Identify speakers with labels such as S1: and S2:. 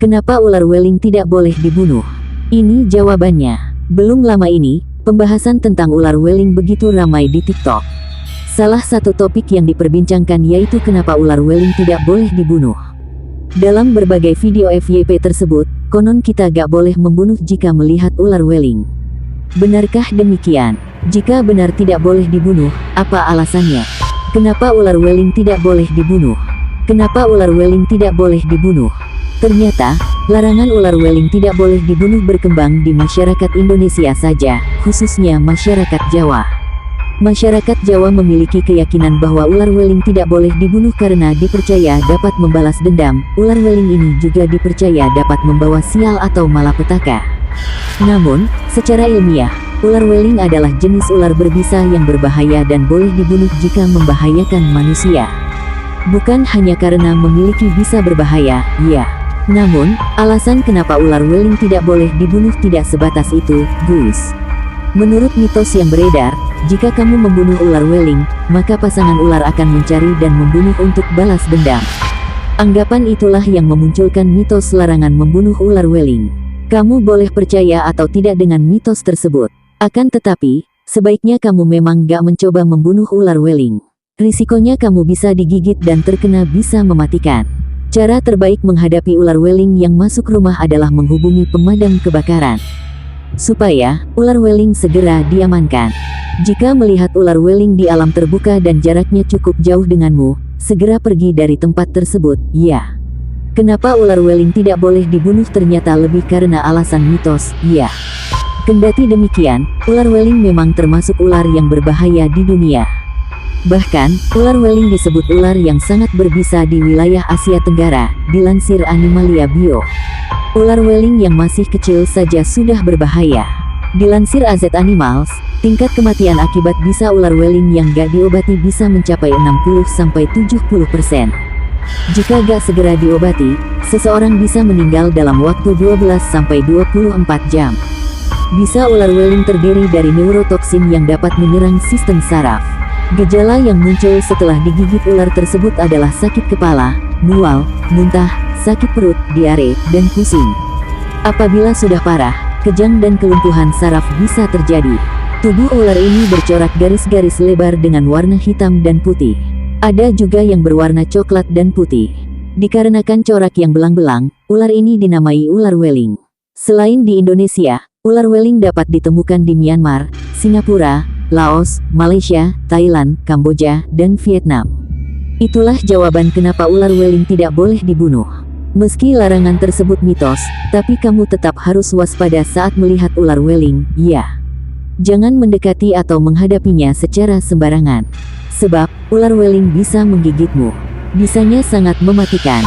S1: Kenapa ular weling tidak boleh dibunuh? Ini jawabannya. Belum lama ini, pembahasan tentang ular weling begitu ramai di TikTok. Salah satu topik yang diperbincangkan yaitu kenapa ular weling tidak boleh dibunuh. Dalam berbagai video FYP tersebut, konon kita gak boleh membunuh jika melihat ular weling. Benarkah demikian? Jika benar tidak boleh dibunuh, apa alasannya? Kenapa ular weling tidak boleh dibunuh? Kenapa ular weling tidak boleh dibunuh? Ternyata, larangan ular weling tidak boleh dibunuh berkembang di masyarakat Indonesia saja, khususnya masyarakat Jawa. Masyarakat Jawa memiliki keyakinan bahwa ular weling tidak boleh dibunuh karena dipercaya dapat membalas dendam. Ular weling ini juga dipercaya dapat membawa sial atau malapetaka. Namun, secara ilmiah, ular weling adalah jenis ular berbisa yang berbahaya dan boleh dibunuh jika membahayakan manusia. Bukan hanya karena memiliki bisa berbahaya, ya. Namun, alasan kenapa ular weling tidak boleh dibunuh tidak sebatas itu, guys. Menurut mitos yang beredar, jika kamu membunuh ular weling, maka pasangan ular akan mencari dan membunuh untuk balas dendam. Anggapan itulah yang memunculkan mitos larangan membunuh ular weling. Kamu boleh percaya atau tidak dengan mitos tersebut. Akan tetapi, sebaiknya kamu memang gak mencoba membunuh ular weling. Risikonya kamu bisa digigit dan terkena bisa mematikan. Cara terbaik menghadapi ular weling yang masuk rumah adalah menghubungi pemadam kebakaran, supaya ular weling segera diamankan. Jika melihat ular weling di alam terbuka dan jaraknya cukup jauh denganmu, segera pergi dari tempat tersebut, ya. Kenapa ular weling tidak boleh dibunuh ternyata lebih karena alasan mitos, ya. Kendati demikian, ular weling memang termasuk ular yang berbahaya di dunia. Bahkan, ular weling disebut ular yang sangat berbisa di wilayah Asia Tenggara, dilansir Animalia Bio. Ular weling yang masih kecil saja sudah berbahaya. Dilansir AZ Animals, tingkat kematian akibat bisa ular weling yang gak diobati bisa mencapai 60-70%. Jika gak segera diobati, seseorang bisa meninggal dalam waktu 12-24 jam. Bisa ular weling terdiri dari neurotoksin yang dapat menyerang sistem saraf. Gejala yang muncul setelah digigit ular tersebut adalah sakit kepala, mual, muntah, sakit perut, diare, dan pusing. Apabila sudah parah, kejang dan kelumpuhan saraf bisa terjadi. Tubuh ular ini bercorak garis-garis lebar dengan warna hitam dan putih. Ada juga yang berwarna coklat dan putih. Dikarenakan corak yang belang-belang, ular ini dinamai ular weling. Selain di Indonesia, ular weling dapat ditemukan di Myanmar, Singapura, Laos, Malaysia, Thailand, Kamboja, dan Vietnam. Itulah jawaban kenapa ular weling tidak boleh dibunuh. Meski larangan tersebut mitos, tapi kamu tetap harus waspada saat melihat ular weling, ya. Jangan mendekati atau menghadapinya secara sembarangan. Sebab, ular weling bisa menggigitmu. Bisanya sangat mematikan.